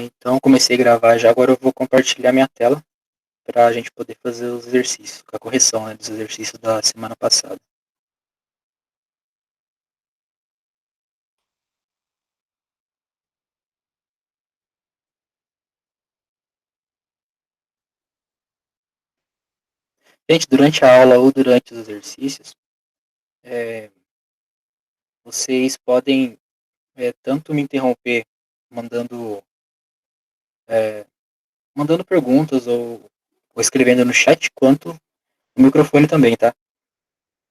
Então comecei a gravar já, agora eu vou compartilhar minha tela para a gente poder fazer os exercícios, a correção, né, dos exercícios da semana passada. Gente, durante a aula ou durante os exercícios, é, vocês podem tanto me interromper mandando, é, mandando perguntas ou escrevendo no chat, quanto no microfone também, tá?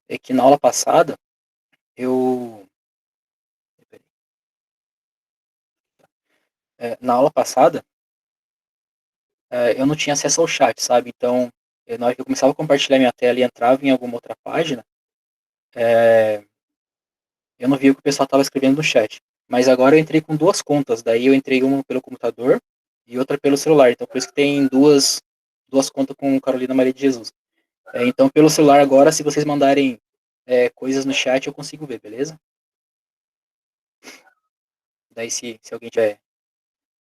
É que na aula passada, eu... na aula passada, eu não tinha acesso ao chat, sabe? Então, na hora que eu começava a compartilhar minha tela e entrava em alguma outra página, eu não via o que o pessoal estava escrevendo no chat. Mas agora eu entrei com duas contas, daí eu entrei uma pelo computador e outra pelo celular. Então, por isso que tem duas contas com Carolina Maria de Jesus. Então, pelo celular agora, se vocês mandarem coisas no chat, eu consigo ver, beleza? Daí, se alguém tiver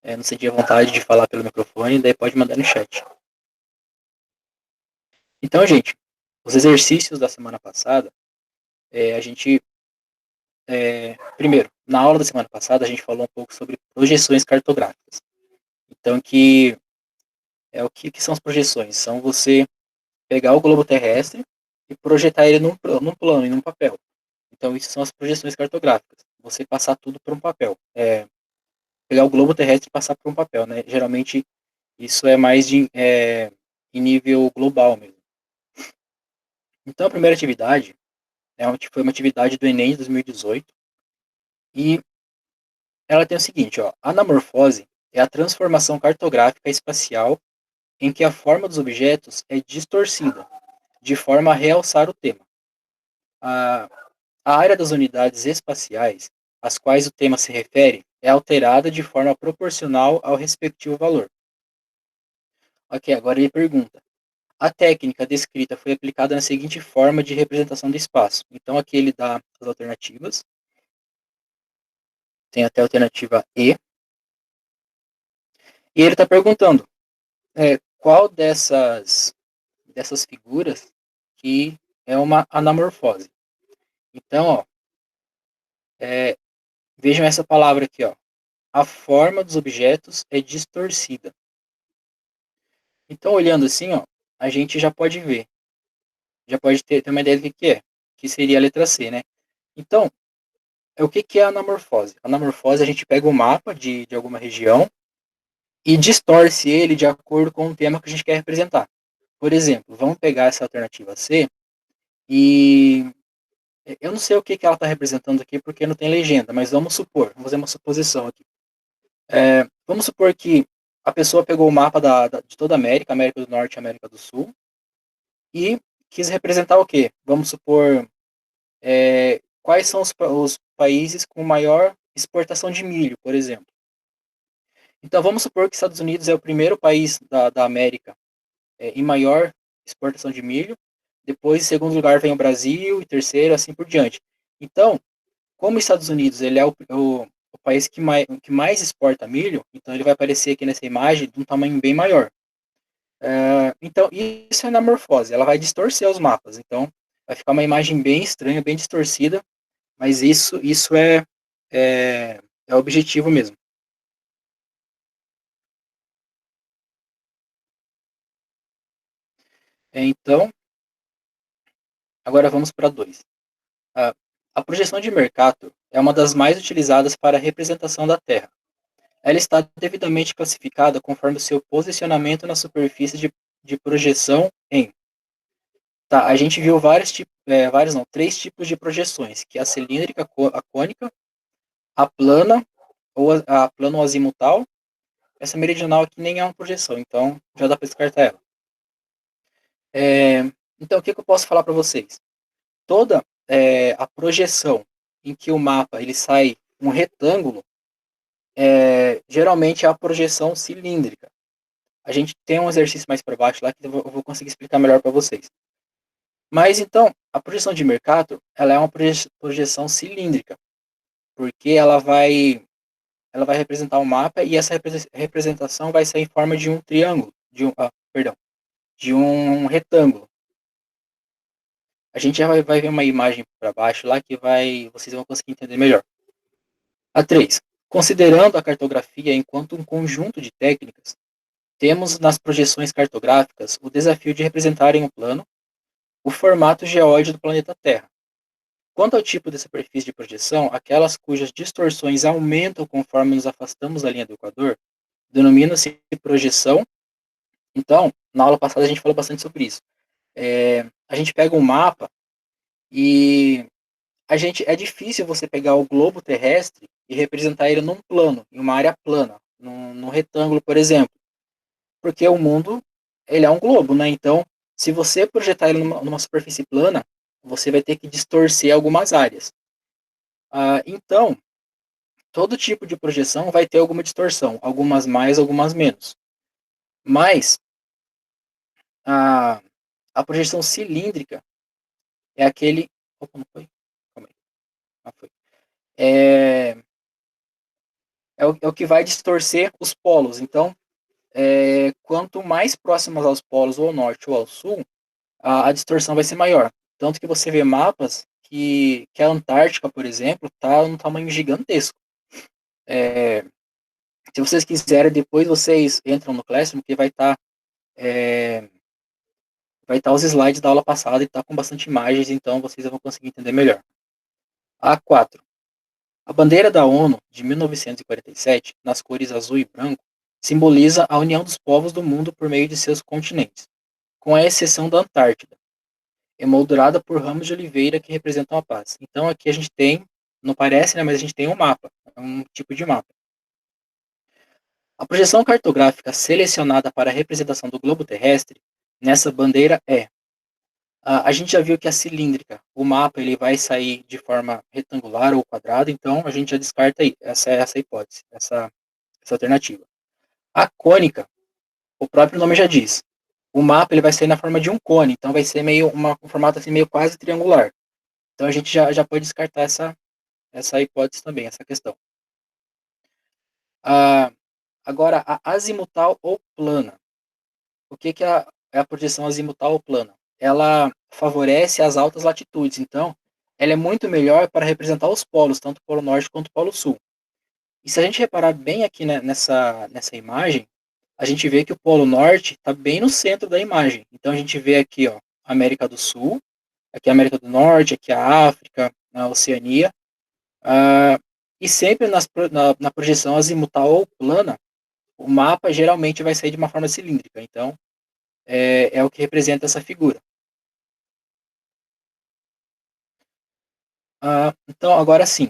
não sentir vontade de falar pelo microfone, daí pode mandar no chat. Então, gente, os exercícios da semana passada, a gente primeiro, na aula da semana passada, a gente falou um pouco sobre projeções cartográficas. Então, o que são as projeções? São você pegar o globo terrestre e projetar ele num plano, em um papel. Então, isso são as projeções cartográficas. Você passar tudo para um papel. Pegar o globo terrestre e passar para um papel, né? Geralmente, isso é mais em nível global mesmo. Então, a primeira atividade foi uma atividade do Enem de 2018 e ela tem o seguinte, ó, anamorfose é a transformação cartográfica espacial em que a forma dos objetos é distorcida, de forma a realçar o tema. A, a área das unidades espaciais, às quais o tema se refere, é alterada de forma proporcional ao respectivo valor. Ok, agora ele pergunta. A técnica descrita foi aplicada na seguinte forma de representação do espaço. Então aqui ele dá as alternativas. Tem até a alternativa E. E ele está perguntando qual dessas figuras que é uma anamorfose. Então, ó, vejam essa palavra aqui, ó. A forma dos objetos é distorcida. Então, olhando assim, ó, a gente já pode ver, já pode ter uma ideia do que é, que seria a letra C, né? Então, o que é a anamorfose? A anamorfose, a gente pega o mapa de alguma região e distorce ele de acordo com o tema que a gente quer representar. Por exemplo, vamos pegar essa alternativa C e eu não sei o que ela está representando aqui porque não tem legenda, mas vamos supor, vamos fazer uma suposição aqui. Vamos supor que a pessoa pegou o mapa de toda a América, América do Norte e América do Sul, e quis representar o quê? Vamos supor quais são os países com maior exportação de milho, por exemplo. Então vamos supor que Estados Unidos é o primeiro país da América em maior exportação de milho, depois em segundo lugar vem o Brasil, e terceiro, assim por diante. Então, como os Estados Unidos ele é o país que mais exporta milho, então ele vai aparecer aqui nessa imagem de um tamanho bem maior. Então, isso é anamorfose, ela vai distorcer os mapas. Então, vai ficar uma imagem bem estranha, bem distorcida, mas isso é o objetivo mesmo. Então, agora vamos para 2. A projeção de Mercator é uma das mais utilizadas para a representação da Terra. Ela está devidamente classificada conforme o seu posicionamento na superfície de projeção em. Tá, a gente viu três tipos de projeções, que é a cilíndrica, a cônica, a plana, ou a plano azimutal. Essa meridional aqui nem é uma projeção, então já dá para descartar ela. Então, o que eu posso falar para vocês? Toda a projeção em que o mapa ele sai um retângulo, geralmente é a projeção cilíndrica. A gente tem um exercício mais para baixo lá que eu vou conseguir explicar melhor para vocês. Mas então, a projeção de Mercator, ela é uma projeção cilíndrica, porque ela vai ela vai representar um mapa e essa representação vai ser em forma de um triângulo, de um retângulo. A gente já vai ver uma imagem para baixo lá que vocês vão conseguir entender melhor. A 3. Considerando a cartografia enquanto um conjunto de técnicas, temos nas projeções cartográficas o desafio de representar em um plano o formato geóide do planeta Terra. Quanto ao tipo de superfície de projeção, aquelas cujas distorções aumentam conforme nos afastamos da linha do Equador, denomina-se projeção. Então, na aula passada a gente falou bastante sobre isso. A gente pega um mapa e é difícil você pegar o globo terrestre e representar ele num plano, em uma área plana, num retângulo, por exemplo. Porque o mundo, ele é um globo, né? Então, se você projetar ele numa superfície plana, você vai ter que distorcer algumas áreas. Então, todo tipo de projeção vai ter alguma distorção, algumas mais, algumas menos. Mas, a projeção cilíndrica é aquele... Opa, não foi? Calma aí. Foi. É o que vai distorcer os polos. Então, quanto mais próximas aos polos, ou ao norte ou ao sul, a distorção vai ser maior. Tanto que você vê mapas que a Antártica, por exemplo, está num tamanho gigantesco. Se vocês quiserem, depois vocês entram no Classroom, que vai estar os slides da aula passada e está com bastante imagens, então vocês vão conseguir entender melhor. A4. A bandeira da ONU, de 1947, nas cores azul e branco, simboliza a união dos povos do mundo por meio de seus continentes, com a exceção da Antártida, emoldurada por ramos de oliveira que representam a paz. Então aqui a gente tem, não parece, né, mas a gente tem um mapa, um tipo de mapa. A projeção cartográfica selecionada para a representação do globo terrestre nessa bandeira é: a gente já viu que a cilíndrica, o mapa ele vai sair de forma retangular ou quadrada, então a gente já descarta aí essa hipótese, essa alternativa. A cônica, o próprio nome já diz, o mapa ele vai sair na forma de um cone, então vai ser meio um formato assim meio quase triangular. Então a gente já pode descartar essa hipótese também, essa questão. Agora, a azimutal ou plana. O que é a projeção azimutal ou plana? Ela favorece as altas latitudes, então ela é muito melhor para representar os polos, tanto o polo norte quanto o polo sul. E se a gente reparar bem aqui, né, nessa imagem, a gente vê que o polo norte está bem no centro da imagem. Então a gente vê aqui, ó, a América do Sul, aqui a América do Norte, aqui a África, a Oceania. E sempre na projeção azimutal ou plana, o mapa geralmente vai sair de uma forma cilíndrica. Então, é o que representa essa figura. Então, agora sim,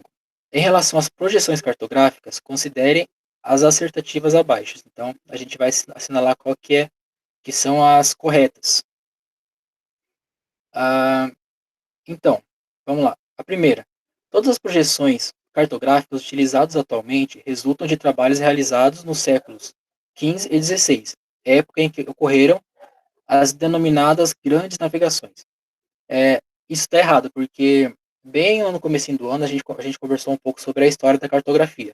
em relação às projeções cartográficas, considerem as assertativas abaixo. Então, a gente vai assinalar qual que são as corretas. Então, vamos lá. A primeira, todas as projeções cartográficas utilizadas atualmente resultam de trabalhos realizados nos séculos XV e XVI, época em que ocorreram as denominadas grandes navegações. Isso está errado, porque bem no comecinho do ano a gente conversou um pouco sobre a história da cartografia.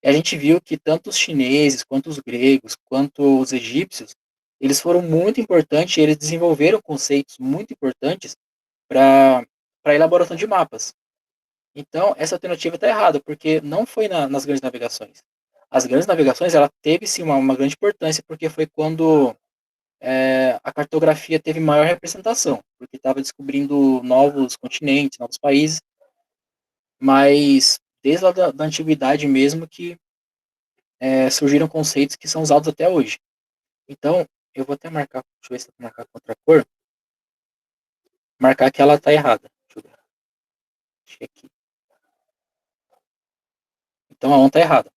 E a gente viu que tanto os chineses, quanto os gregos, quanto os egípcios, eles foram muito importantes, eles desenvolveram conceitos muito importantes para a elaboração de mapas. Então, essa alternativa está errada, porque não foi nas grandes navegações. As grandes navegações, ela teve sim uma grande importância, porque foi quando a cartografia teve maior representação, porque estava descobrindo novos continentes, novos países, mas desde lá da antiguidade mesmo que surgiram conceitos que são usados até hoje. Então, eu vou até marcar, deixa eu ver se eu vou marcar com outra cor, marcar que ela está errada. Deixa eu ver. Deixa aqui. Então, a 1 está errada.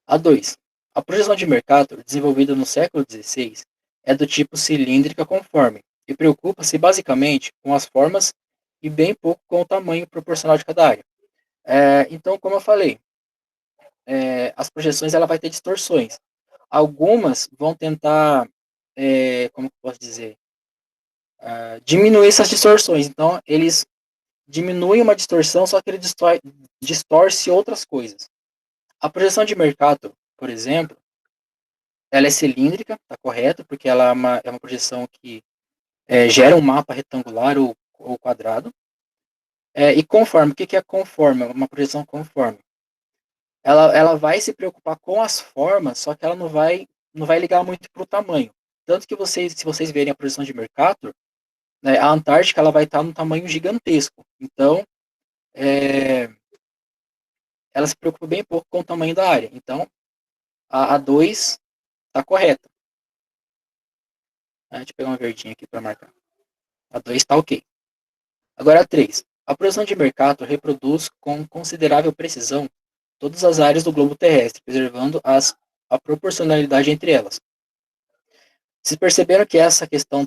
A 2. A projeção de Mercator, desenvolvida no século XVI, é do tipo cilíndrica conforme, e preocupa-se basicamente com as formas e bem pouco com o tamanho proporcional de cada área. Então, como eu falei, as projeções ela vai ter distorções. Algumas vão tentar, como eu posso dizer, diminuir essas distorções. Então, eles diminuem uma distorção, só que ele distorce outras coisas. A projeção de Mercator, por exemplo, ela é cilíndrica, tá correto, porque ela é uma projeção que gera um mapa retangular ou quadrado. E conforme, o que é conforme? Uma projeção conforme. Ela vai se preocupar com as formas, só que ela não vai ligar muito para o tamanho. Tanto que se vocês verem a projeção de Mercator, né, a Antártica ela vai estar num tamanho gigantesco. Então, ela se preocupa bem pouco com o tamanho da área. Então, a 2 está correta. Deixa eu pegar uma verdinha aqui para marcar. A 2 está ok. Agora a 3. A projeção de Mercator reproduz com considerável precisão todas as áreas do globo terrestre, preservando a proporcionalidade entre elas. Vocês perceberam que essa questão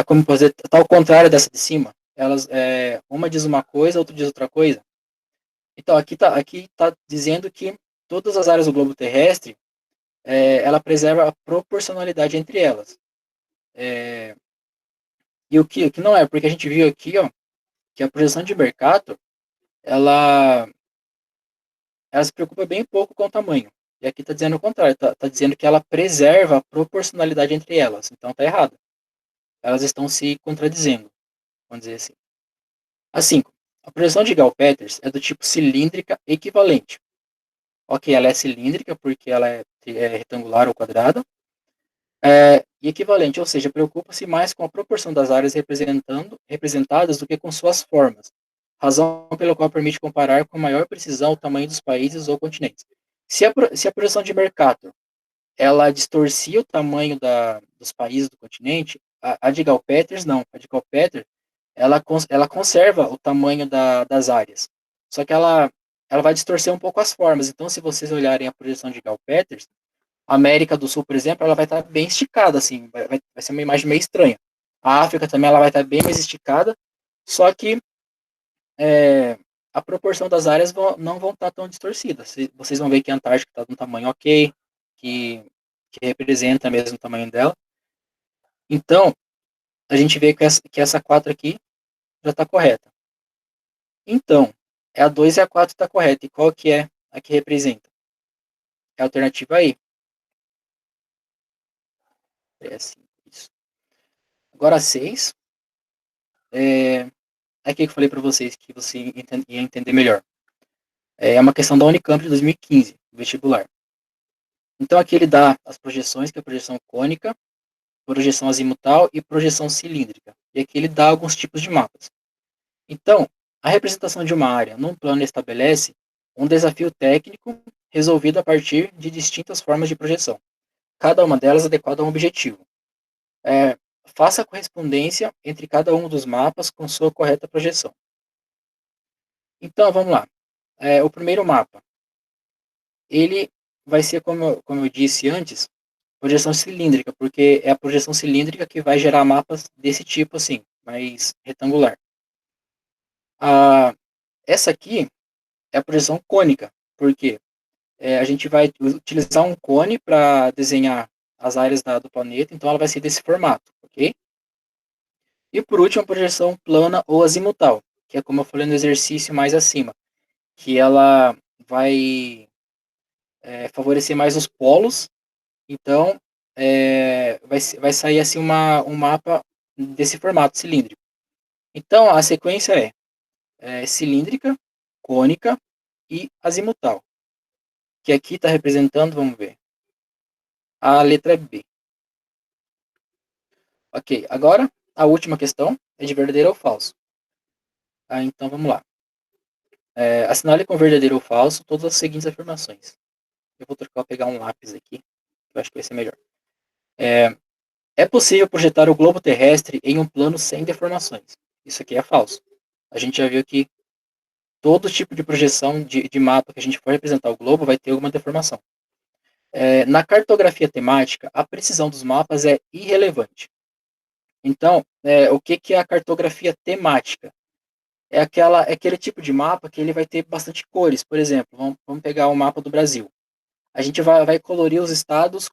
como dizer, tá ao contrário dessa de cima? Uma diz uma coisa, outra diz outra coisa. Então, aqui tá dizendo que todas as áreas do globo terrestre, ela preserva a proporcionalidade entre elas. E o que não é, porque a gente viu aqui, ó, que a projeção de Mercator, ela, ela se preocupa bem pouco com o tamanho. E aqui está dizendo o contrário, tá dizendo que ela preserva a proporcionalidade entre elas. Então tá errado. Elas estão se contradizendo, vamos dizer assim. A 5. A projeção de Gall-Peters é do tipo cilíndrica equivalente. Ok, ela é cilíndrica porque ela é retangular ou quadrada. E equivalente, ou seja, preocupa-se mais com a proporção das áreas representadas do que com suas formas, razão pela qual permite comparar com maior precisão o tamanho dos países ou continentes. Se a projeção de Mercator ela distorcia o tamanho dos países do continente, a de Gall-Peters não. A de Gall-Peters ela conserva o tamanho das áreas, só que ela vai distorcer um pouco as formas. Então, se vocês olharem a projeção de Gall-Peters, a América do Sul, por exemplo, ela vai estar bem esticada, assim, vai ser uma imagem meio estranha. A África também ela vai estar bem mais esticada, só que é, a proporção das áreas não vão estar tão distorcidas. Vocês vão ver que a Antártica está de um tamanho ok, que representa mesmo o tamanho dela. Então, a gente vê que essa 4 aqui já está correta. Então, a 2 e a 4 está correta. E qual que é a que representa? É a alternativa aí. É assim, isso. Agora a 6. É aqui que eu falei para vocês que você ia entender melhor. É uma questão da Unicamp de 2015, vestibular. Então aqui ele dá as projeções, que é a projeção cônica, projeção azimutal e projeção cilíndrica. E aqui ele dá alguns tipos de mapas. Então, a representação de uma área num plano estabelece um desafio técnico resolvido a partir de distintas formas de projeção, cada uma delas adequada a um objetivo. Faça a correspondência entre cada um dos mapas com sua correta projeção. Então, vamos lá. O primeiro mapa, ele vai ser, como eu disse antes, projeção cilíndrica, porque é a projeção cilíndrica que vai gerar mapas desse tipo, assim, mais retangular. Essa aqui é a projeção cônica, porque a gente vai utilizar um cone para desenhar as áreas do planeta, então ela vai ser desse formato, ok? E por último, a projeção plana ou azimutal, que é como eu falei no exercício mais acima, que ela vai favorecer mais os polos, então vai sair assim um mapa desse formato cilíndrico. Então a sequência é cilíndrica, cônica e azimutal, que aqui está representando, vamos ver, a letra B. Ok, agora a última questão é de verdadeiro ou falso. Então vamos lá. Assinale com verdadeiro ou falso todas as seguintes afirmações. Eu vou pegar um lápis aqui, que eu acho que vai ser melhor. É possível projetar o globo terrestre em um plano sem deformações. Isso aqui é falso. A gente já viu que todo tipo de projeção de mapa que a gente for representar o globo vai ter alguma deformação. Na cartografia temática, a precisão dos mapas é irrelevante. Então, o que é a cartografia temática? É aquele tipo de mapa que ele vai ter bastante cores. Por exemplo, vamos pegar o mapa do Brasil. A gente vai colorir os estados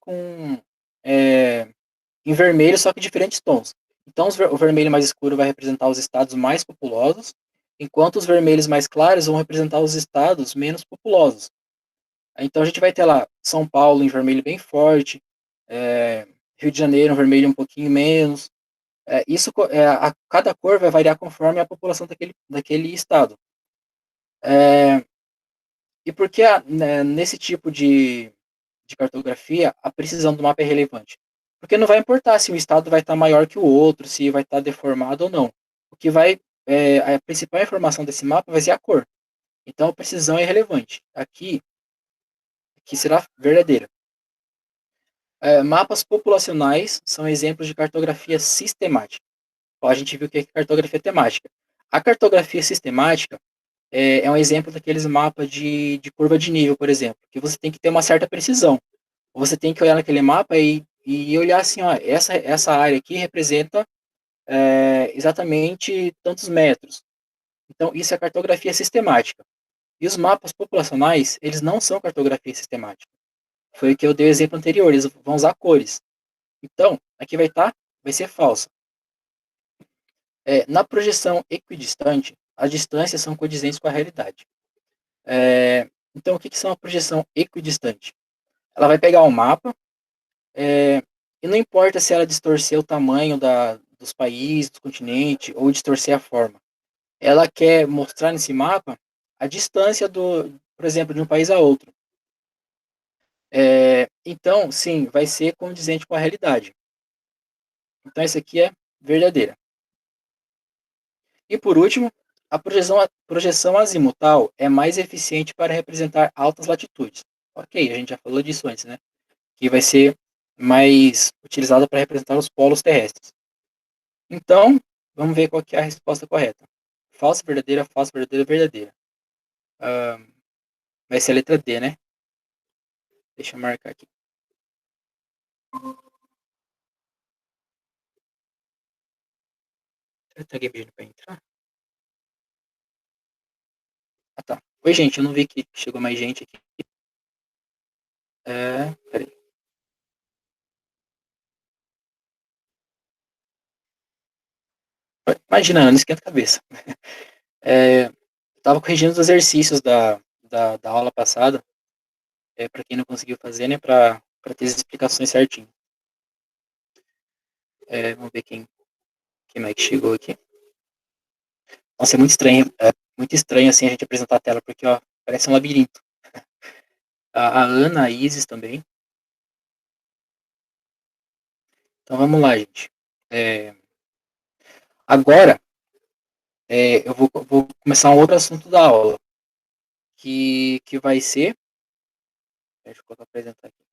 em vermelho, só que diferentes tons. Então, o vermelho mais escuro vai representar os estados mais populosos, enquanto os vermelhos mais claros vão representar os estados menos populosos. Então a gente vai ter lá São Paulo em vermelho bem forte, Rio de Janeiro em vermelho um pouquinho menos. Cada cor vai variar conforme a população daquele estado. E por que né, nesse tipo de cartografia a precisão do mapa é relevante? Porque não vai importar se um estado vai estar maior que o outro, se vai estar deformado ou não. O que vai, a principal informação desse mapa vai ser a cor. Então a precisão é relevante. Aqui será verdadeira. Mapas populacionais são exemplos de cartografia sistemática. Ó, a gente viu que é cartografia temática. A cartografia sistemática é um exemplo daqueles mapas de curva de nível, por exemplo, que você tem que ter uma certa precisão. Você tem que olhar naquele mapa e olhar assim, ó, essa área aqui representa exatamente tantos metros. Então, isso é cartografia sistemática. E os mapas populacionais, eles não são cartografia sistemática. Foi o que eu dei o exemplo anterior, eles vão usar cores. Então, aqui vai ser falsa. Na projeção equidistante, as distâncias são condizentes com a realidade. Então, o que são a projeção equidistante? Ela vai pegar o mapa, e não importa se ela distorcer o tamanho dos países, do continente, ou distorcer a forma. Ela quer mostrar nesse mapa a distância por exemplo, de um país a outro. Então, sim, vai ser condizente com a realidade. Então, essa aqui é verdadeira. E por último, a projeção azimutal é mais eficiente para representar altas latitudes. Ok, a gente já falou disso antes, né? Que vai ser mais utilizada para representar os polos terrestres. Então, vamos ver qual que é a resposta correta. Falsa, verdadeira, verdadeira. Vai ser a letra D, né? Deixa eu marcar aqui. Será que tem alguém pedindo para entrar? Ah, tá. Oi, gente, eu não vi que chegou mais gente aqui. Peraí. Imagina, não esquenta a cabeça. Estava corrigindo os exercícios da aula passada, para quem não conseguiu fazer, né, para ter as explicações certinho. Vamos ver quem mais que chegou aqui. Nossa, muito estranho assim a gente apresentar a tela, porque ó, parece um labirinto. A Ana, a Isis também. Então vamos lá, gente. Agora, eu vou começar um outro assunto da aula, que vai ser. Deixa eu apresentar aqui.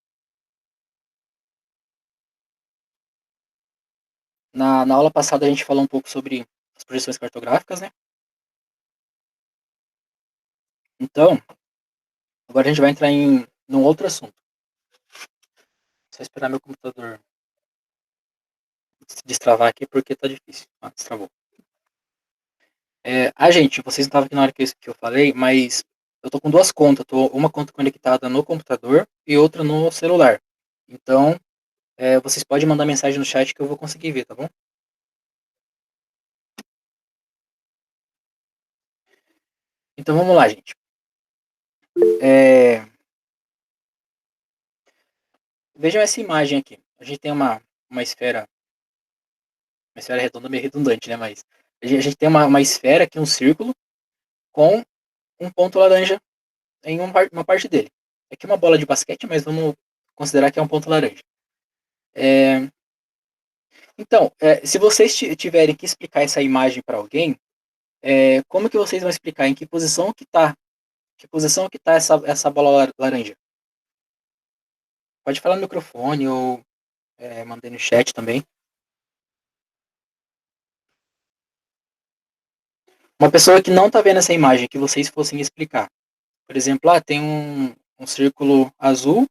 Na aula passada a gente falou um pouco sobre as projeções cartográficas, né? Então, agora a gente vai entrar num outro assunto. Só esperar meu computador destravar aqui porque tá difícil. Ah, destravou. Gente, vocês não estavam aqui na hora que eu falei, mas eu tô com duas contas. Tô uma conta conectada no computador e outra no celular. Então, vocês podem mandar mensagem no chat que eu vou conseguir ver, tá bom? Então vamos lá, gente. Vejam essa imagem aqui. A gente tem uma esfera redonda meio redundante, né? Mas a gente tem uma esfera aqui, um círculo, com um ponto laranja em uma parte dele. Aqui é uma bola de basquete, mas vamos considerar que é um ponto laranja. Então, se vocês tiverem que explicar essa imagem para alguém, como que vocês vão explicar em que posição que tá essa bola laranja? Pode falar no microfone ou mandei no chat também. Uma pessoa que não está vendo essa imagem, que vocês fossem explicar. Por exemplo, tem um círculo azul.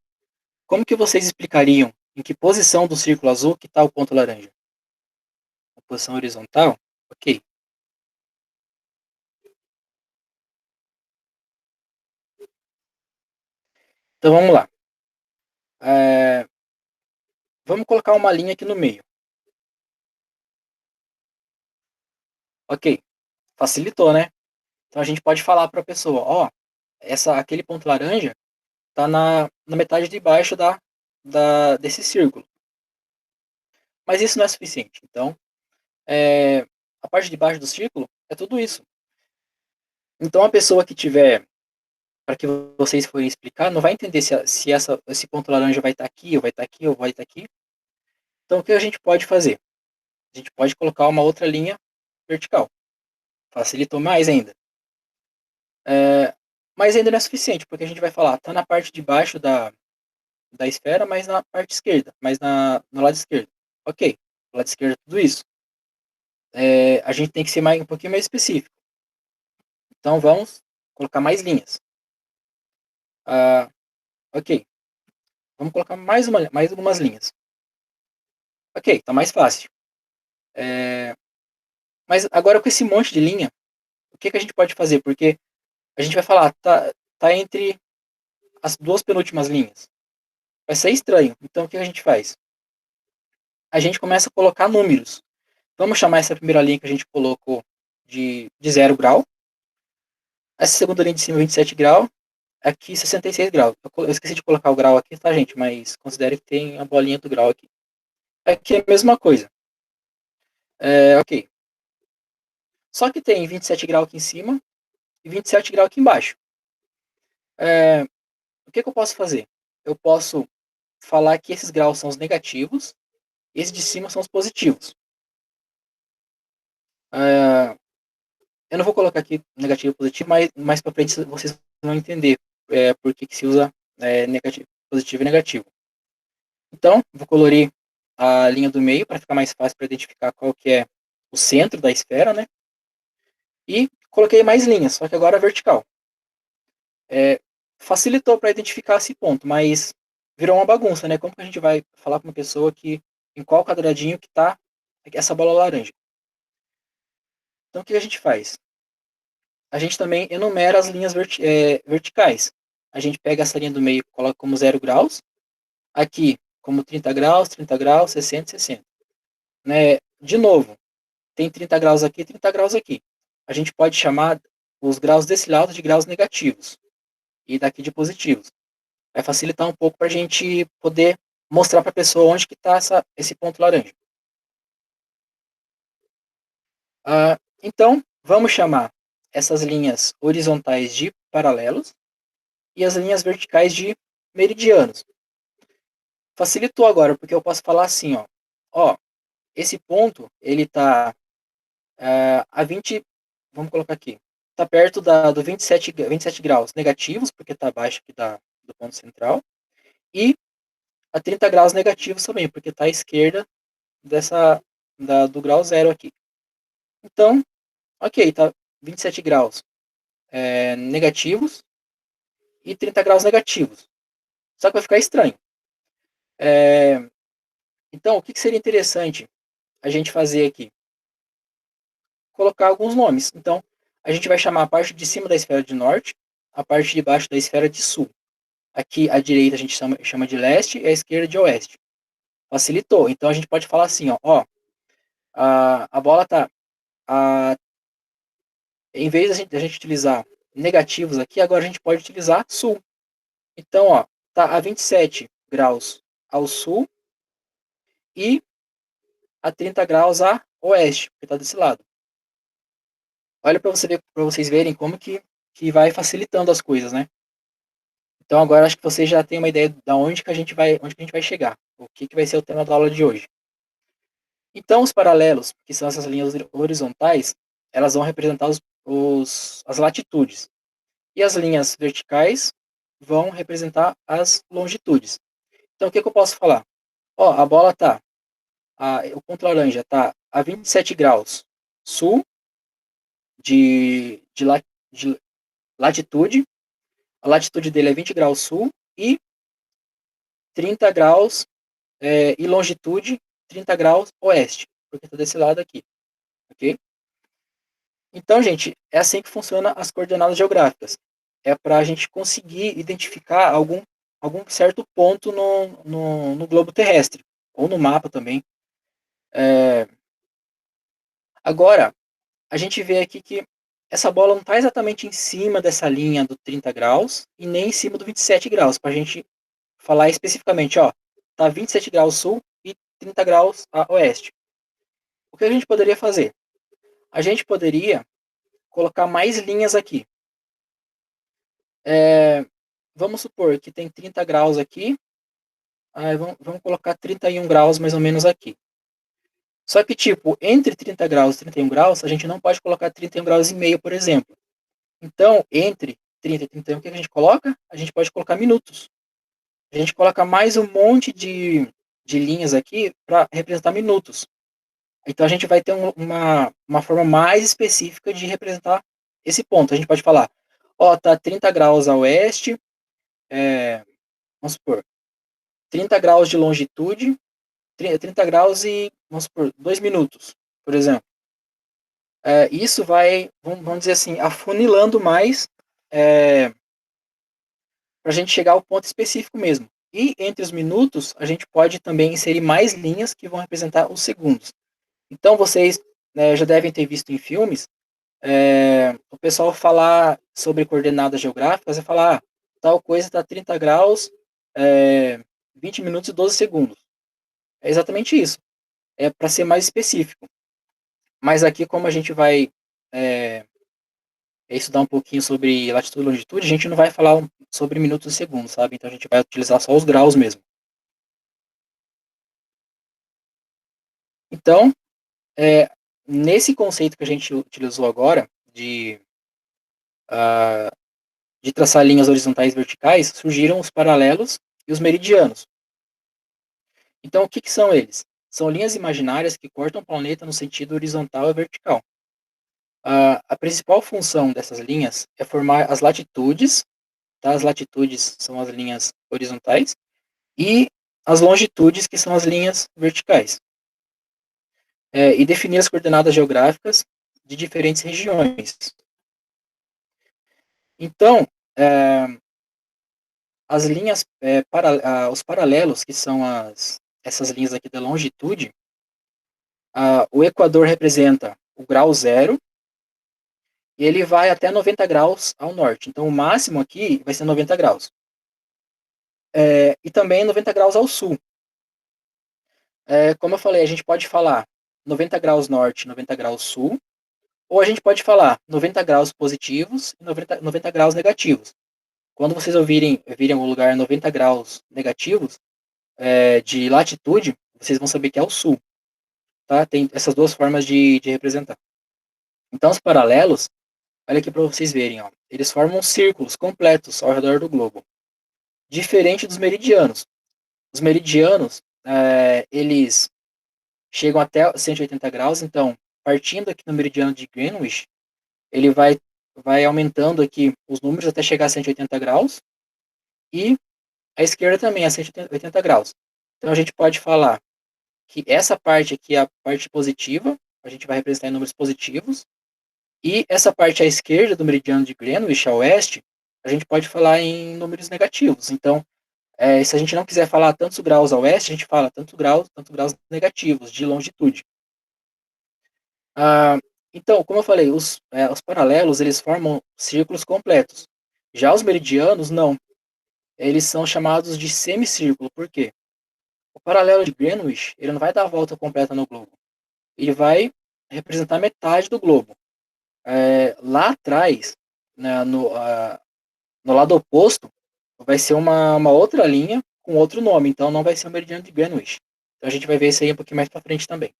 Como que vocês explicariam em que posição do círculo azul que está o ponto laranja? Na posição horizontal? Ok. Então vamos lá. É, Vamos colocar uma linha aqui no meio. Ok. Facilitou, né? Então a gente pode falar para a pessoa, ó, aquele ponto laranja está na metade de baixo desse círculo. Mas isso não é suficiente. Então, a parte de baixo do círculo é tudo isso. Então a pessoa que tiver, para que vocês forem explicar, não vai entender se esse ponto laranja vai estar aqui, ou vai estar aqui, ou vai estar aqui. Então o que a gente pode fazer? A gente pode colocar uma outra linha vertical. Facilitou mais ainda. Mas ainda não é suficiente, porque a gente vai falar, está na parte de baixo da esfera, mas na parte esquerda, mas no lado esquerdo. Ok, no lado esquerdo é tudo isso. A gente tem que ser um pouquinho mais específico. Então vamos colocar mais linhas. Ok, vamos colocar mais algumas linhas. Ok, está mais fácil. Mas agora com esse monte de linha, o que a gente pode fazer? Porque a gente vai falar, tá entre as duas penúltimas linhas. Vai ser estranho. Então o que a gente faz? A gente começa a colocar números. Vamos chamar essa primeira linha que a gente colocou de 0 grau. Essa segunda linha de cima, 27 graus. Aqui, 66 graus. Eu esqueci de colocar o grau aqui, tá, gente? Mas considere que tem a bolinha do grau aqui. Aqui é a mesma coisa. Ok. Só que tem 27 graus aqui em cima e 27 graus aqui embaixo. O que eu posso fazer? Eu posso falar que esses graus são os negativos e esses de cima são os positivos. Eu não vou colocar aqui negativo e positivo, mas mais para frente vocês vão entender por que se usa negativo, positivo e negativo. Então, vou colorir a linha do meio para ficar mais fácil para identificar qual que é o centro da esfera, né? E coloquei mais linhas, só que agora vertical. Facilitou para identificar esse ponto, mas virou uma bagunça, né? Como que a gente vai falar com uma pessoa que em qual quadradinho que está essa bola laranja? Então, o que a gente faz? A gente também enumera as linhas verticais. A gente pega essa linha do meio e coloca como 0 graus. Aqui, como 30 graus, 60, 60. Né? De novo, tem 30 graus aqui, 30 graus aqui. A gente pode chamar os graus desse lado de graus negativos e daqui de positivos. Vai facilitar um pouco para a gente poder mostrar para a pessoa onde que está esse ponto laranja. Então, vamos chamar essas linhas horizontais de paralelos e as linhas verticais de meridianos. Facilitou agora, porque eu posso falar assim, ó, esse ponto, ele está a 20, vamos colocar aqui, está perto do 27 graus negativos, porque está abaixo aqui do ponto central, e a 30 graus negativos também, porque está à esquerda do grau zero aqui. Então, ok, está 27 graus negativos e 30 graus negativos. Só que vai ficar estranho. Então, o que seria interessante a gente fazer aqui? Colocar alguns nomes. Então, a gente vai chamar a parte de cima da esfera de norte, a parte de baixo da esfera de sul. Aqui, a direita a gente chama de leste e a esquerda de oeste. Facilitou. Então, a gente pode falar assim, a bola está... Em vez da gente utilizar negativos aqui, agora a gente pode utilizar sul. Então, está a 27 graus ao sul e a 30 graus a oeste, que está desse lado. Olha para vocês verem como que vai facilitando as coisas, né? Então agora acho que vocês já têm uma ideia de onde que a gente vai chegar, o que vai ser o tema da aula de hoje. Então os paralelos, que são essas linhas horizontais, elas vão representar as latitudes. E as linhas verticais vão representar as longitudes. Então o que eu posso falar? A bola o ponto laranja está a 27 graus sul de latitude. A latitude dele é 20 graus sul e 30 graus e longitude 30 graus oeste, porque está desse lado aqui, ok? Então, gente, é assim que funciona as coordenadas geográficas. É para a gente conseguir identificar algum certo ponto no globo terrestre, ou no mapa também. Agora, a gente vê aqui que essa bola não está exatamente em cima dessa linha do 30 graus e nem em cima do 27 graus, para a gente falar especificamente, ó, tá 27 graus sul e 30 graus a oeste. O que a gente poderia fazer? A gente poderia colocar mais linhas aqui. Vamos supor que tem 30 graus aqui, aí vamos colocar 31 graus mais ou menos aqui. Só que, tipo, entre 30 graus e 31 graus, a gente não pode colocar 31 graus e meio, por exemplo. Então, entre 30 e 31, o que a gente coloca? A gente pode colocar minutos. A gente coloca mais um monte de linhas aqui para representar minutos. Então, a gente vai ter uma forma mais específica de representar esse ponto. A gente pode falar, ó, tá 30 graus a oeste, vamos supor, 30 graus de longitude, 30 graus e, vamos supor, 2 minutos, por exemplo. Isso vai, vamos dizer assim, afunilando mais para a gente chegar ao ponto específico mesmo. E entre os minutos, a gente pode também inserir mais linhas que vão representar os segundos. Então, vocês já devem ter visto em filmes o pessoal falar sobre coordenadas geográficas e falar, tal coisa está 30 graus, 20 minutos e 12 segundos. É exatamente isso. É para ser mais específico. Mas aqui, como a gente vai estudar um pouquinho sobre latitude e longitude, a gente não vai falar sobre minutos e segundos, sabe? Então a gente vai utilizar só os graus mesmo. Então, nesse conceito que a gente utilizou agora, de traçar linhas horizontais e verticais, surgiram os paralelos e os meridianos. Então, o que são eles? São linhas imaginárias que cortam o planeta no sentido horizontal e vertical. A principal função dessas linhas é formar as latitudes, tá? As latitudes são as linhas horizontais, e as longitudes, que são as linhas verticais. E definir as coordenadas geográficas de diferentes regiões. Então, as linhas, os paralelos, que são essas linhas aqui da longitude, o Equador representa o grau zero, e ele vai até 90 graus ao norte. Então, o máximo aqui vai ser 90 graus. E também 90 graus ao sul. Como eu falei, a gente pode falar 90 graus norte, 90 graus sul, ou a gente pode falar 90 graus positivos e 90 graus negativos. Quando vocês virem o lugar 90 graus negativos de latitude, vocês vão saber que é o sul. Tá? Tem essas duas formas de representar. Então, os paralelos, olha aqui para vocês verem, ó, eles formam círculos completos ao redor do globo. Diferente dos meridianos. Os meridianos, eles chegam até 180 graus, então, partindo aqui no meridiano de Greenwich, ele vai aumentando aqui os números até chegar a 180 graus, e a esquerda também a 180 graus. Então, a gente pode falar que essa parte aqui é a parte positiva, a gente vai representar em números positivos, e essa parte à esquerda do meridiano de Greenwich, a oeste, a gente pode falar em números negativos. Então, se a gente não quiser falar tantos graus a oeste, a gente fala tantos graus negativos de longitude. Então, como eu falei, os paralelos, eles formam círculos completos. Já os meridianos, não. Eles são chamados de semicírculo. Por quê? O paralelo de Greenwich, ele não vai dar a volta completa no globo. Ele vai representar metade do globo. Lá atrás, né, no lado oposto, vai ser uma outra linha com outro nome. Então, não vai ser o meridiano de Greenwich. Então, a gente vai ver isso aí um pouquinho mais para frente também.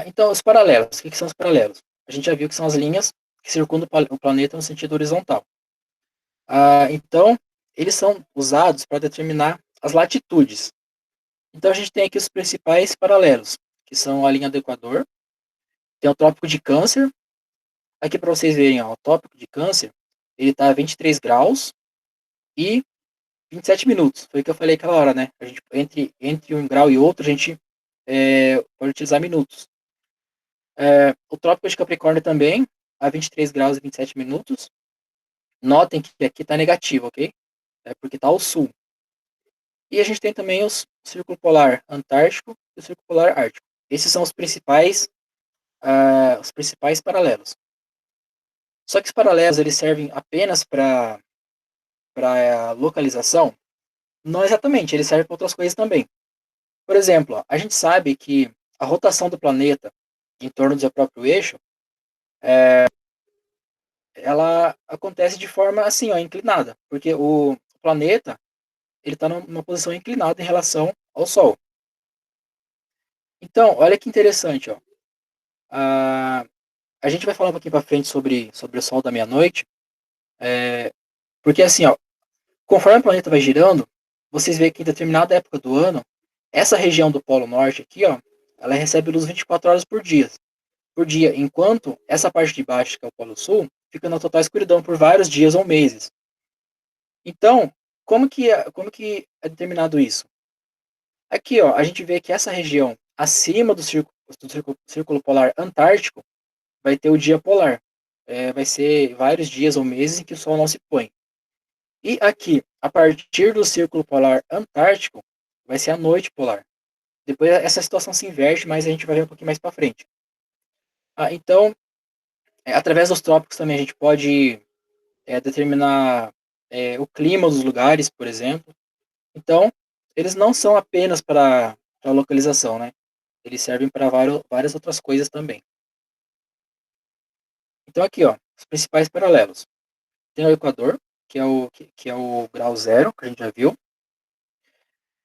Então, os paralelos. O que são os paralelos? A gente já viu que são as linhas que circundam o planeta no sentido horizontal. Então, eles são usados para determinar as latitudes. Então, a gente tem aqui os principais paralelos, que são a linha do Equador, tem o Trópico de Câncer. Aqui para vocês verem, ó, o Trópico de Câncer, ele está a 23 graus e 27 minutos. Foi o que eu falei aquela hora, né? A gente, entre um grau e outro, a gente pode utilizar minutos. O Trópico de Capricórnio também, a 23 graus e 27 minutos. Notem que aqui está negativo, ok? Porque está ao sul. E a gente tem também o Círculo Polar Antártico e o Círculo Polar Ártico. Esses são os principais os principais paralelos. Só que os paralelos eles servem apenas para localização? Não exatamente, eles servem para outras coisas também. Por exemplo, ó, a gente sabe que a rotação do planeta em torno do seu próprio eixo, ela acontece de forma assim, ó, inclinada, porque o planeta ele está numa posição inclinada em relação ao Sol. Então, olha que interessante, ó. A, a gente vai falar um pouquinho para frente sobre o Sol da meia-noite, porque assim, ó, conforme o planeta vai girando, vocês veem que em determinada época do ano, essa região do Polo Norte aqui, ó, ela recebe luz 24 horas por dia, enquanto essa parte de baixo, que é o Polo Sul, fica na total escuridão por vários dias ou meses. Então, como que é determinado isso? Aqui, ó, a gente vê que essa região acima do círculo polar antártico vai ter o dia polar. Vai ser vários dias ou meses em que o Sol não se põe. E aqui, a partir do círculo polar antártico, vai ser a noite polar. Depois essa situação se inverte, mas a gente vai ver um pouquinho mais para frente. Então, através dos trópicos também a gente pode determinar o clima dos lugares, por exemplo. Então, eles não são apenas para localização, né? Eles servem para várias outras coisas também. Então, aqui, ó, os principais paralelos. Tem o Equador, que é o grau zero, que a gente já viu.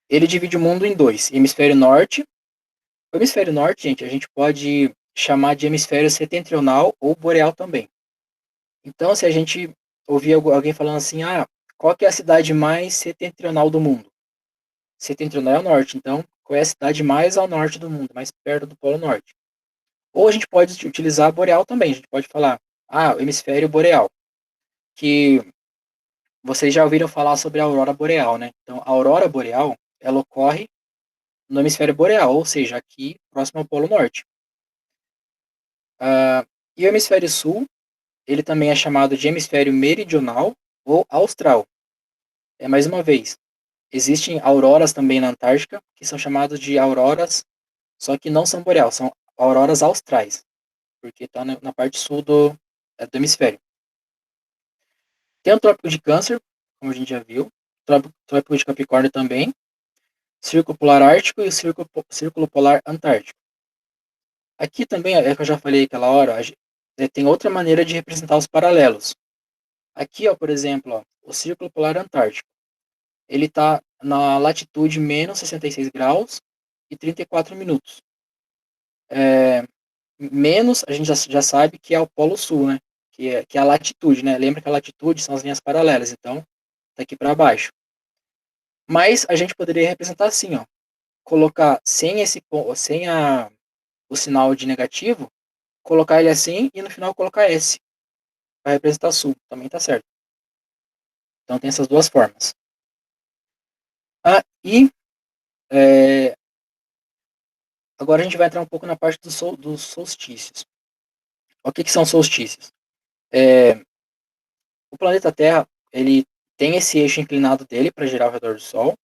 Ele divide o mundo em dois, hemisfério norte. O hemisfério norte, gente, a gente pode chamar de hemisfério setentrional ou boreal também. Então, se a gente ouvir alguém falando assim, qual que é a cidade mais setentrional do mundo? Setentrional é o norte, então, qual é a cidade mais ao norte do mundo, mais perto do Polo Norte? Ou a gente pode utilizar boreal também, a gente pode falar, o hemisfério boreal, que vocês já ouviram falar sobre a aurora boreal, né? Então, a aurora boreal, ela ocorre no hemisfério boreal, ou seja, aqui próximo ao Polo Norte. E o hemisfério sul, ele também é chamado de hemisfério meridional ou austral. Mais uma vez, existem auroras também na Antártica, que são chamadas de auroras, só que não são boreal, são auroras austrais, porque está na parte sul do hemisfério. Tem o Trópico de Câncer, como a gente já viu, Trópico de Capricórnio também, Círculo Polar Ártico e o Círculo Polar Antártico. Aqui também, é que eu já falei aquela hora, tem outra maneira de representar os paralelos. Aqui, ó, por exemplo, ó, o Círculo Polar Antártico. Ele está na latitude menos 66 graus e 34 minutos. Menos, a gente já sabe que é o Polo Sul, né? Que é a latitude, né? Lembra que a latitude são as linhas paralelas, então, daqui para baixo. Mas a gente poderia representar assim, ó. Colocar sem o sinal de negativo, colocar ele assim e no final colocar S para representar sul. Também tá certo. Então tem essas duas formas. E agora a gente vai entrar um pouco na parte dos solstícios. O que são solstícios? O planeta Terra ele tem esse eixo inclinado dele para girar ao redor do Sol.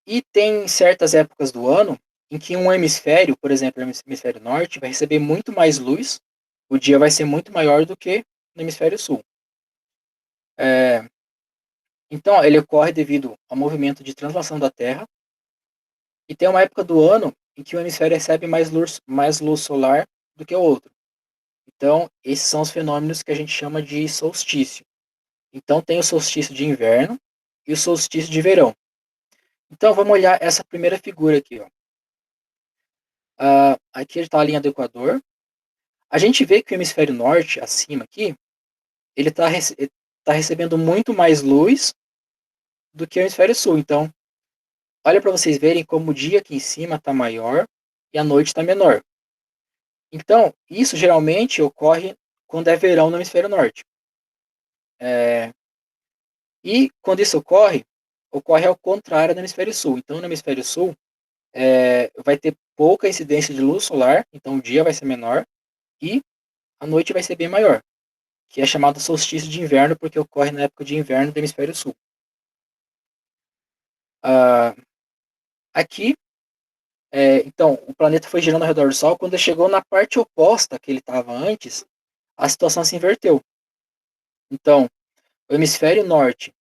E tem certas épocas do ano em que um hemisfério, por exemplo, o hemisfério norte, vai receber muito mais luz, o dia vai ser muito maior do que no hemisfério sul. Então, ele ocorre devido ao movimento de translação da Terra, e tem uma época do ano em que o hemisfério recebe mais luz solar do que o outro. Então, esses são os fenômenos que a gente chama de solstício. Então, tem o solstício de inverno e o solstício de verão. Então, vamos olhar essa primeira figura aqui. Ó. Aqui está a linha do Equador. A gente vê que o hemisfério norte, acima aqui, ele está recebendo muito mais luz do que o hemisfério sul. Então, olha para vocês verem como o dia aqui em cima está maior e a noite está menor. Então, isso geralmente ocorre quando é verão no hemisfério norte. E quando isso ocorre ao contrário do hemisfério sul. Então, no hemisfério sul, vai ter pouca incidência de luz solar, então o dia vai ser menor e a noite vai ser bem maior, que é chamado solstício de inverno, porque ocorre na época de inverno do hemisfério sul. Aqui Então, o planeta foi girando ao redor do Sol. Quando ele chegou na parte oposta que ele estava antes, a situação se inverteu. Então, o hemisfério norte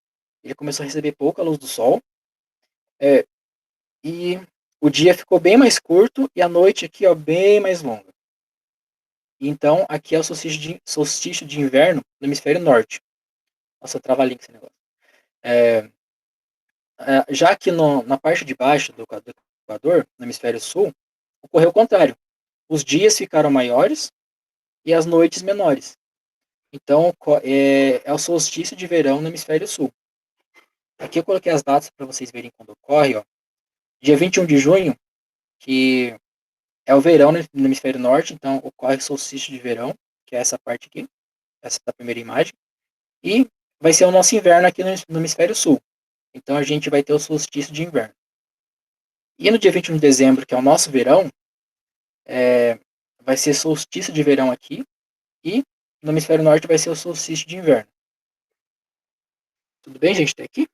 ele começou a receber pouca luz do Sol, é, e o dia ficou bem mais curto e a noite aqui ó, bem mais longa. Então, aqui é o solstício de inverno no hemisfério norte. Nossa, trava link esse negócio. Já que na parte de baixo do Equador, no hemisfério sul, ocorreu o contrário. Os dias ficaram maiores e as noites menores. Então, é o solstício de verão no hemisfério sul. Aqui eu coloquei as datas para vocês verem quando ocorre. Ó. Dia 21 de junho, que é o verão no hemisfério norte, então ocorre o solstício de verão, que é essa parte aqui, essa da primeira imagem. E vai ser o nosso inverno aqui no hemisfério sul. Então a gente vai ter o solstício de inverno. E no dia 21 de dezembro, que é o nosso verão, vai ser solstício de verão aqui. E no hemisfério norte vai ser o solstício de inverno. Tudo bem, gente? Até aqui?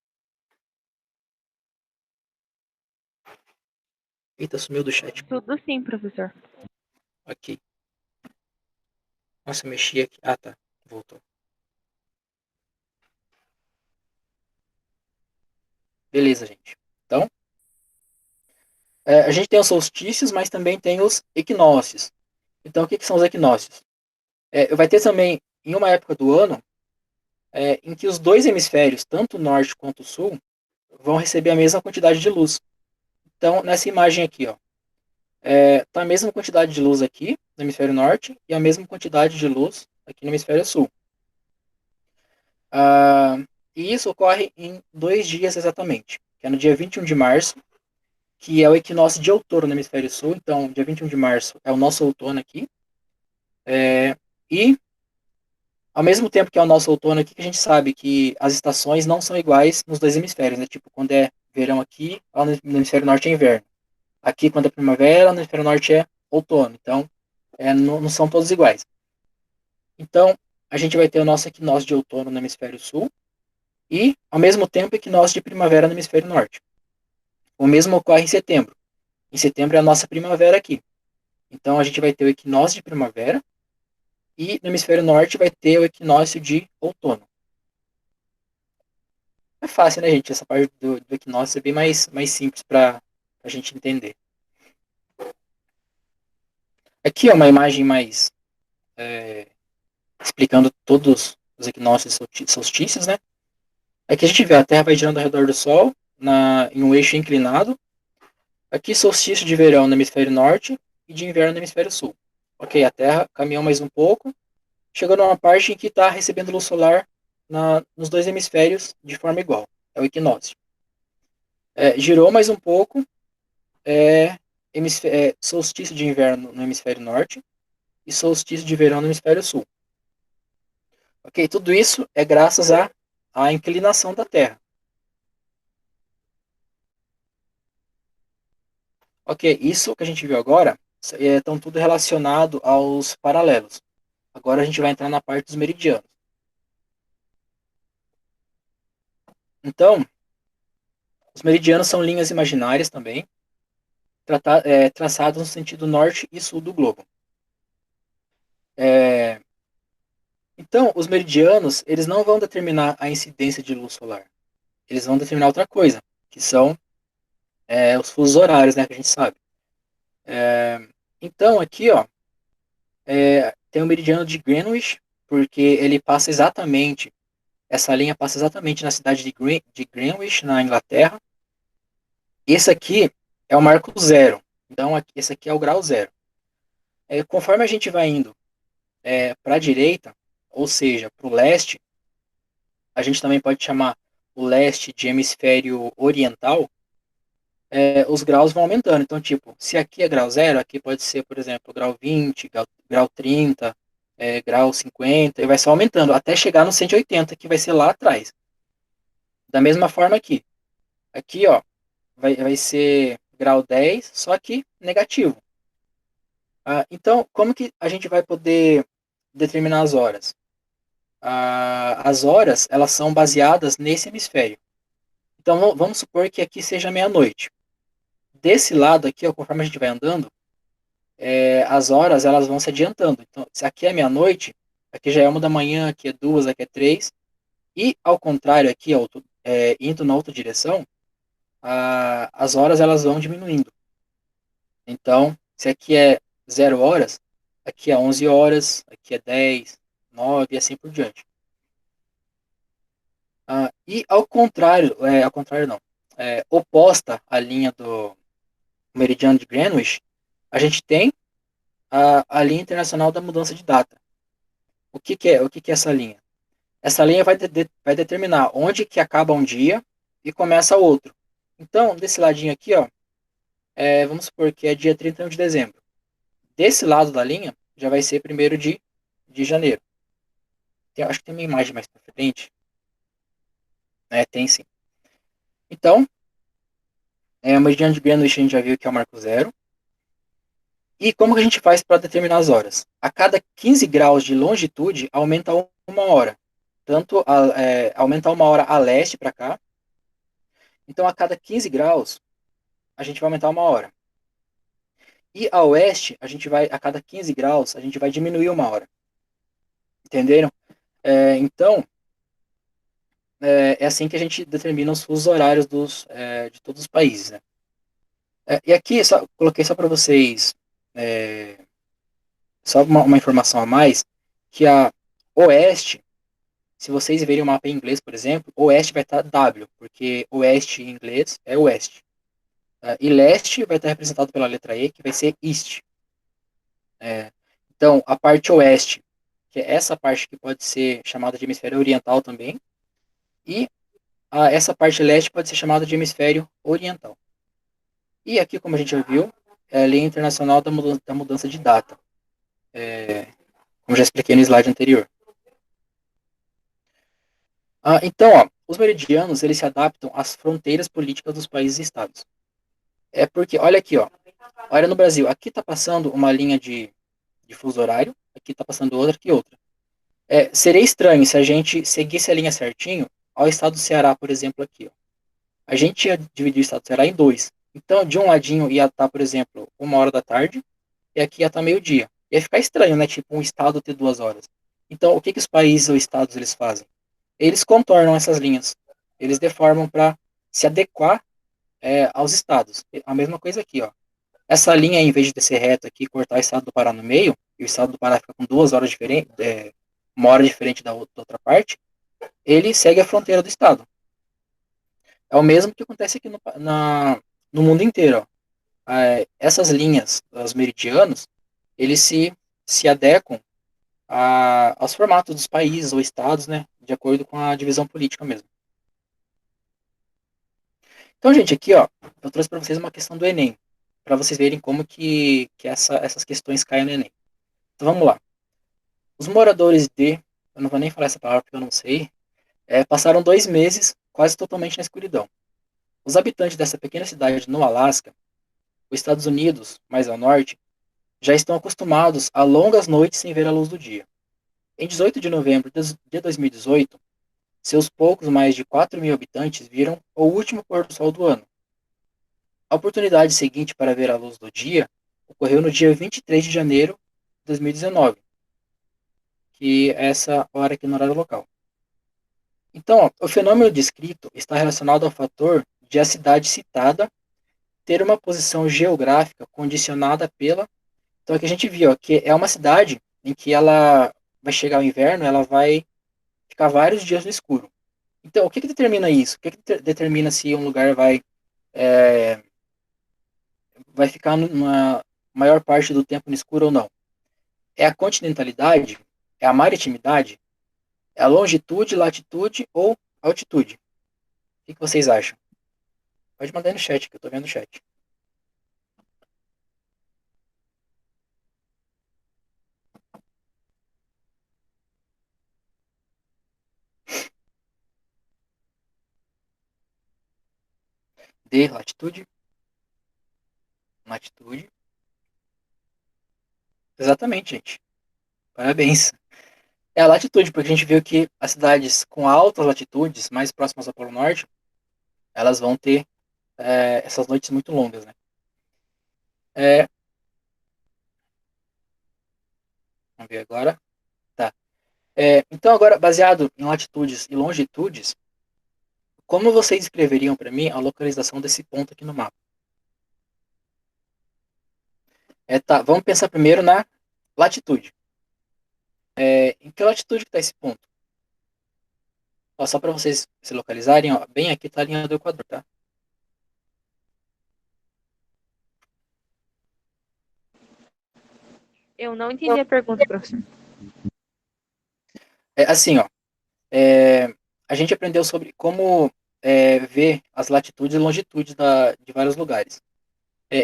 Eita, sumiu do chat. Tudo sim, professor. Ok. Nossa, eu mexi aqui. Ah, tá. Voltou. Beleza, gente. Então, a gente tem os solstícios, mas também tem os equinócios. Então, o que são os equinócios? Vai ter também, em uma época do ano, em que os dois hemisférios, tanto o norte quanto o sul, vão receber a mesma quantidade de luz. Então, nessa imagem aqui, ó, tá a mesma quantidade de luz aqui no hemisfério norte e a mesma quantidade de luz aqui no hemisfério sul. E isso ocorre em 2 dias exatamente, que é no dia 21 de março, que é o equinócio de outono no hemisfério sul. Então, dia 21 de março é o nosso outono aqui. E, ao mesmo tempo que é o nosso outono aqui, que a gente sabe que as estações não são iguais nos dois hemisférios, né? Tipo, quando é verão aqui, lá no hemisfério norte é inverno. Aqui, quando é primavera, no hemisfério norte é outono. Então, não são todos iguais. Então, a gente vai ter o nosso equinócio de outono no hemisfério sul e, ao mesmo tempo, equinócio de primavera no hemisfério norte. O mesmo ocorre em setembro. Em setembro é a nossa primavera aqui. Então, a gente vai ter o equinócio de primavera e no hemisfério norte vai ter o equinócio de outono. É fácil, né, gente? Essa parte do equinócio é bem mais simples para a gente entender. Aqui é uma imagem mais explicando todos os equinócios e solstícios, né? Aqui a gente vê a Terra vai girando ao redor do Sol em um eixo inclinado. Aqui solstício de verão no hemisfério norte e de inverno no hemisfério sul. Ok, a Terra caminhou mais um pouco, chegou numa parte em que está recebendo luz solar nos dois hemisférios de forma igual. É o equinócio. Girou mais um pouco, solstício de inverno no hemisfério norte e solstício de verão no hemisfério sul. Ok, tudo isso é graças à inclinação da Terra. Ok, isso que a gente viu agora estão tudo relacionado aos paralelos. Agora a gente vai entrar na parte dos meridianos. Então, os meridianos são linhas imaginárias também, traçadas no sentido norte e sul do globo. Então, os meridianos, eles não vão determinar a incidência de luz solar. Eles vão determinar outra coisa, que são os fusos horários, né, que a gente sabe. Então, aqui, ó, tem o meridiano de Greenwich, porque ele passa exatamente, essa linha passa exatamente na cidade de Greenwich, na Inglaterra. Esse aqui é o marco zero. Então, esse aqui é o grau zero. Conforme a gente vai indo para a direita, ou seja, para o leste, a gente também pode chamar o leste de hemisfério oriental, os graus vão aumentando. Então, tipo, se aqui é grau zero, aqui pode ser, por exemplo, grau 20, grau 30, grau 50, e vai só aumentando, até chegar no 180, que vai ser lá atrás. Da mesma forma aqui. Aqui, ó, vai ser grau 10, só que negativo. Então, como que a gente vai poder determinar as horas? As horas, elas são baseadas nesse hemisfério. Então, vamos supor que aqui seja meia-noite. desse lado aqui, ó, conforme a gente vai andando, as horas elas vão se adiantando. Então, se aqui é meia-noite, aqui já é 1 da manhã, aqui é 2, aqui é 3. E ao contrário, aqui, ó, indo na outra direção, as horas elas vão diminuindo. Então, se aqui é 0 horas, aqui é 11 horas, aqui é 10, 9 e assim por diante. E ao contrário não, oposta à linha do meridiano de Greenwich, a gente tem a linha internacional da mudança de data. O que é essa linha? Essa linha vai determinar onde que acaba um dia e começa outro. Então, desse ladinho aqui, ó, vamos supor que é dia 31 de dezembro. Desse lado da linha, já vai ser 1º de janeiro. Acho que tem uma imagem mais pra frente. Tem sim. Então, o meridiano de Greenwich a gente já viu que é o marco zero. E como que a gente faz para determinar as horas? A cada 15 graus de longitude, aumenta 1 hora. Aumenta 1 hora a leste para cá. Então, a cada 15 graus, a gente vai aumentar 1 hora. E a oeste, a cada 15 graus, a gente vai diminuir 1 hora. Entenderam? Então, é assim que a gente determina os fusos horários de todos os países, né? E aqui, coloquei só para vocês, é, só uma informação a mais, que a oeste, se vocês verem o mapa em inglês, por exemplo, oeste vai estar W, porque oeste em inglês é oeste. E leste vai estar representado pela letra E, que vai ser east. Então, a parte oeste, que é essa parte que pode ser chamada de hemisfério oriental também, e essa parte leste pode ser chamada de hemisfério oriental. E aqui, como a gente já viu, é a linha internacional da mudança de data, como já expliquei no slide anterior. Então, ó, os meridianos eles se adaptam às fronteiras políticas dos países e estados. É porque, olha aqui, ó, olha no Brasil, aqui está passando uma linha de fuso horário, aqui está passando outra, aqui outra. Seria estranho se a gente seguisse a linha certinho ao estado do Ceará, por exemplo, aqui. Ó. A gente ia dividir o estado do Ceará em dois. Então, de um ladinho ia estar, por exemplo, 1 hora da tarde, e aqui ia estar meio-dia. Ia ficar estranho, né? Tipo, um estado ter 2 horas. Então, o que os países ou estados eles fazem? Eles contornam essas linhas. Eles deformam para se adequar aos estados. A mesma coisa aqui, ó. Essa linha, em vez de descer reto aqui, cortar o estado do Pará no meio, e o estado do Pará fica com 2 horas diferentes, 1 hora diferente da outra parte, ele segue a fronteira do estado. É o mesmo que acontece aqui no mundo inteiro. Ó. Essas linhas, os meridianos, eles se adequam aos formatos dos países ou estados, né, de acordo com a divisão política mesmo. Então, gente, aqui, ó, eu trouxe para vocês uma questão do Enem, para vocês verem como que essas questões caem no Enem. Então, vamos lá. Os moradores eu não vou nem falar essa palavra porque eu não sei, passaram 2 meses quase totalmente na escuridão. Os habitantes dessa pequena cidade no Alasca, os Estados Unidos, mais ao norte, já estão acostumados a longas noites sem ver a luz do dia. Em 18 de novembro de 2018, seus poucos mais de 4.000 habitantes viram o último pôr do sol do ano. A oportunidade seguinte para ver a luz do dia ocorreu no dia 23 de janeiro de 2019, que é essa hora aqui no horário local. Então, ó, o fenômeno descrito está relacionado ao fator de a cidade citada ter uma posição geográfica condicionada pela. Então, aqui a gente viu ó, que é uma cidade em que ela vai chegar o inverno, ela vai ficar vários dias no escuro. Então, o que determina isso? O que determina se um lugar vai ficar numa maior parte do tempo no escuro ou não? É a continentalidade? É a maritimidade? É a longitude, latitude ou altitude? O que vocês acham? Pode mandar aí no chat, que eu tô vendo o chat. D, latitude, latitude. Exatamente, gente. Parabéns. É a latitude, porque a gente viu que as cidades com altas latitudes, mais próximas ao Polo Norte, elas vão ter essas noites muito longas, né? É, vamos ver agora. Tá. Então, agora, baseado em latitudes e longitudes, como vocês escreveriam para mim a localização desse ponto aqui no mapa? Tá, vamos pensar primeiro na latitude. Em que latitude que está esse ponto? Ó, só para vocês se localizarem, ó, bem aqui está a linha do Equador, tá? Eu não entendi a pergunta, professor. Assim, ó, é, a gente aprendeu sobre como ver as latitudes e longitudes de vários lugares.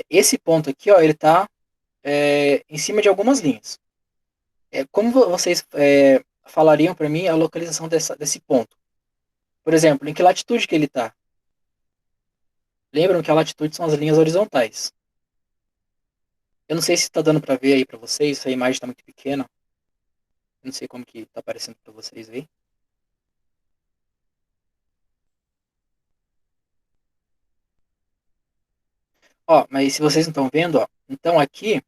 Esse ponto aqui, ó, ele está em cima de algumas linhas. Como vocês falariam para mim a localização desse ponto? Por exemplo, em que latitude que ele está? Lembram que a latitude são as linhas horizontais. Eu não sei se está dando para ver aí para vocês, se a imagem está muito pequena. Eu não sei como que está aparecendo para vocês aí. Ó, mas se vocês não estão vendo, ó, então aqui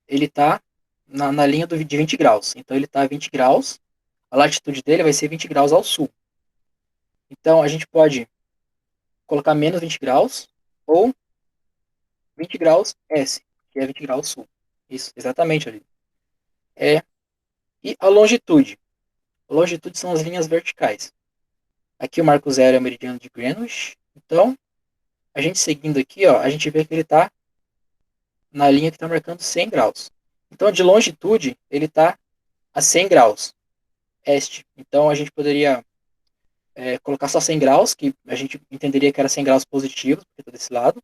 ele está na linha de 20 graus. Então ele está a 20 graus, a latitude dele vai ser 20 graus ao sul. Então a gente pode colocar menos 20 graus ou 20 graus S, que é 20 graus sul. Isso, exatamente ali. É, e a longitude? A longitude são as linhas verticais. Aqui o marco zero é o meridiano de Greenwich. Então, a gente seguindo aqui, ó, a gente vê que ele está na linha que está marcando 100 graus. Então, de longitude, ele está a 100 graus este. Então, a gente poderia colocar só 100 graus, que a gente entenderia que era 100 graus positivos, porque está desse lado.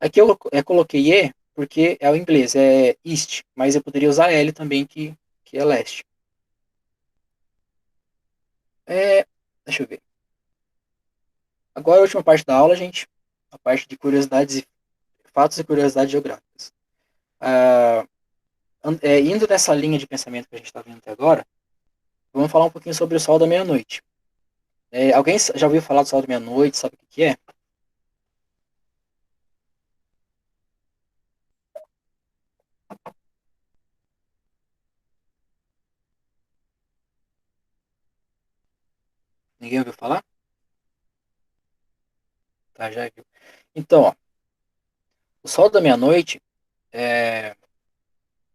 Aqui eu coloquei E, porque é o inglês, é east, mas eu poderia usar L também, que é leste. É, deixa eu ver. Agora a última parte da aula, gente, a parte de curiosidades e fatos e curiosidades geográficas. Ah, indo nessa linha de pensamento que a gente está vendo até agora, vamos falar um pouquinho sobre o Sol da Meia-Noite. Alguém já ouviu falar do Sol da Meia-Noite, sabe o que é? Ninguém ouviu falar? Tá, já viu. Então, ó, o Sol da Meia-Noite é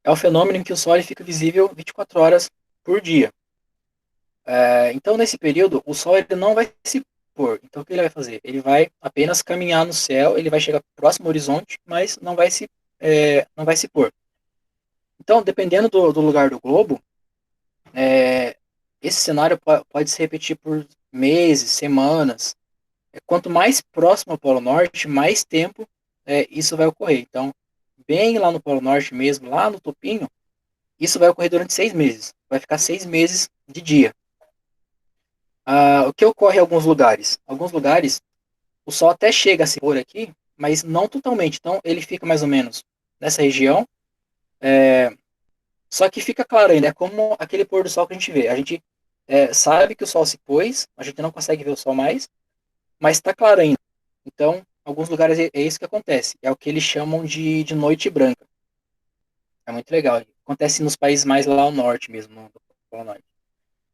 o fenômeno em que o Sol ele fica visível 24 horas por dia. Então, nesse período, o Sol ele não vai se pôr. Então, o que ele vai fazer? Ele vai apenas caminhar no céu, ele vai chegar próximo ao horizonte, mas não vai se pôr. Então, dependendo do lugar do globo, é, esse cenário pode se repetir por meses, semanas. Quanto mais próximo ao Polo Norte, mais tempo isso vai ocorrer. Então, bem lá no Polo Norte mesmo, lá no topinho, isso vai ocorrer durante 6 meses. Vai ficar 6 meses de dia. O que ocorre em alguns lugares? Alguns lugares, o Sol até chega a se pôr aqui, mas não totalmente. Então, ele fica mais ou menos nessa região, só que fica claro ainda. É como aquele pôr do Sol que a gente vê. A gente sabe que o Sol se pôs, a gente não consegue ver o Sol mais, mas está claro ainda. Então, alguns lugares é isso que acontece. É o que eles chamam de noite branca. É muito legal. Acontece nos países mais lá ao norte mesmo, no Polo Norte.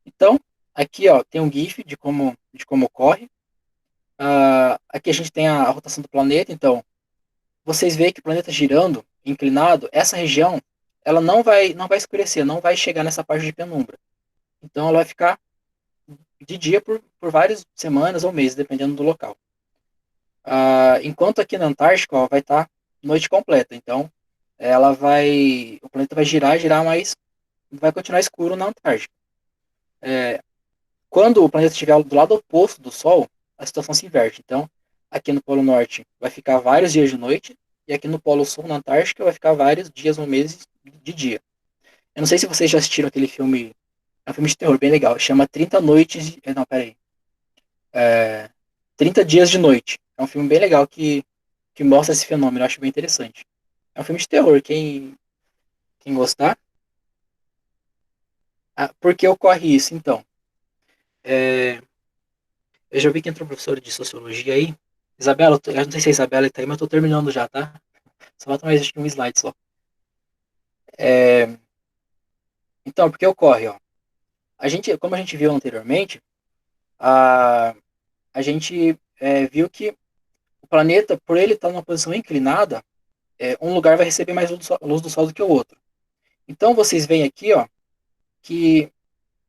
Então, aqui ó, tem um GIF de como ocorre. Aqui a gente tem a rotação do planeta. Então, vocês veem que o planeta girando, inclinado, essa região, ela não vai escurecer, não vai chegar nessa parte de penumbra. Então, ela vai ficar de dia por várias semanas ou meses, dependendo do local. Enquanto aqui na Antártica ó, vai estar noite completa. Então, o planeta vai girar, girar, mas vai continuar escuro na Antártica. Quando o planeta estiver do lado oposto do Sol, a situação se inverte. Então, aqui no Polo Norte vai ficar vários dias de noite, e aqui no Polo Sul, na Antártica, vai ficar vários dias ou meses de dia. Eu não sei se vocês já assistiram aquele filme, é um filme de terror bem legal, chama 30 Noites. Não, peraí. 30 Dias de Noite. É um filme bem legal que mostra esse fenômeno, eu acho bem interessante. É um filme de terror, quem gostar. Por que ocorre isso, então? É, eu já vi que entrou um professor de sociologia aí. Isabela, eu não sei se é a Isabela que tá aí, mas eu tô terminando já, tá? Só falta mais acho que um slide só. Então, porque ocorre, ó. Como a gente viu anteriormente, a, a gente viu que o planeta, por ele estar numa posição inclinada, um lugar vai receber mais luz do Sol do que o outro. Então, vocês veem aqui, ó, que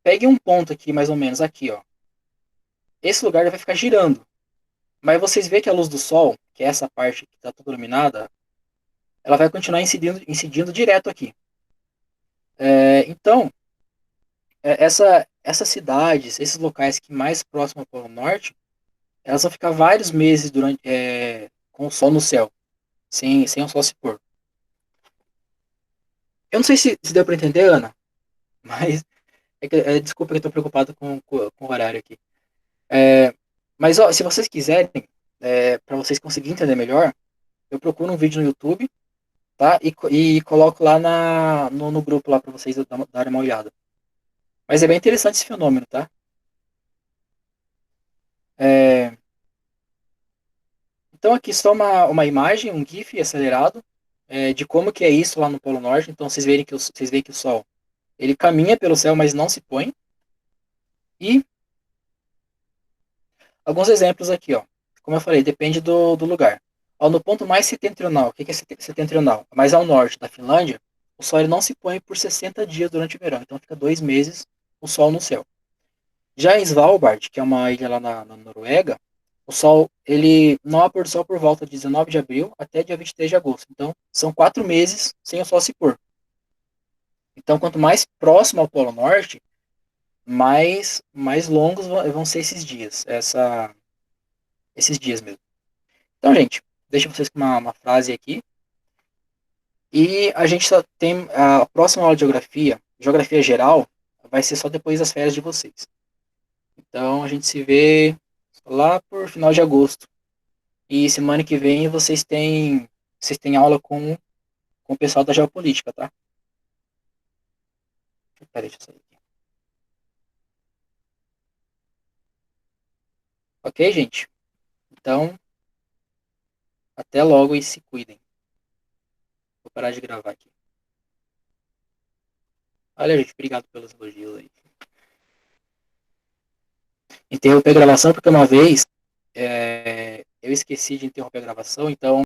pegue um ponto aqui, mais ou menos aqui, ó. Esse lugar vai ficar girando. Mas vocês veem que a luz do Sol, que é essa parte que está toda iluminada, ela vai continuar incidindo direto aqui. Então, essas cidades, esses locais que mais próximo ao Polo Norte, elas vão ficar vários meses com o Sol no céu, sem o Sol se pôr. Eu não sei se deu para entender, Ana, mas desculpa que eu estou preocupado com o horário aqui. Mas ó, se vocês quiserem, para vocês conseguirem entender melhor, eu procuro um vídeo no YouTube, tá? E coloco lá no grupo lá para vocês darem uma olhada. Mas é bem interessante esse fenômeno, tá? É, então aqui só uma imagem, um GIF acelerado de como que é isso lá no Polo Norte. Então vocês veem que o Sol ele caminha pelo céu, mas não se põe. E alguns exemplos aqui, ó. Como eu falei, depende do lugar. Ó, no ponto mais setentrional, o que é setentrional? Mais ao norte da Finlândia, o Sol ele não se põe por 60 dias durante o verão. Então fica 2 meses o Sol no céu. Já em Svalbard, que é uma ilha lá na Noruega, o Sol ele não há pôr do Sol por volta de 19 de abril até dia 23 de agosto. Então são 4 meses sem o Sol se pôr. Então quanto mais próximo ao Polo Norte, mais longos vão ser esses dias mesmo. Então, gente, deixa vocês com uma frase aqui. E a gente só tem a próxima aula de geografia geral, vai ser só depois das férias de vocês. Então, a gente se vê lá por final de agosto. E semana que vem vocês têm aula com o pessoal da geopolítica, tá? Peraí, deixa eu sair aqui. Ok, gente? Então, até logo e se cuidem. Vou parar de gravar aqui. Olha, gente, obrigado pelos elogios aí. Interromper a gravação porque uma vez eu esqueci de interromper a gravação, então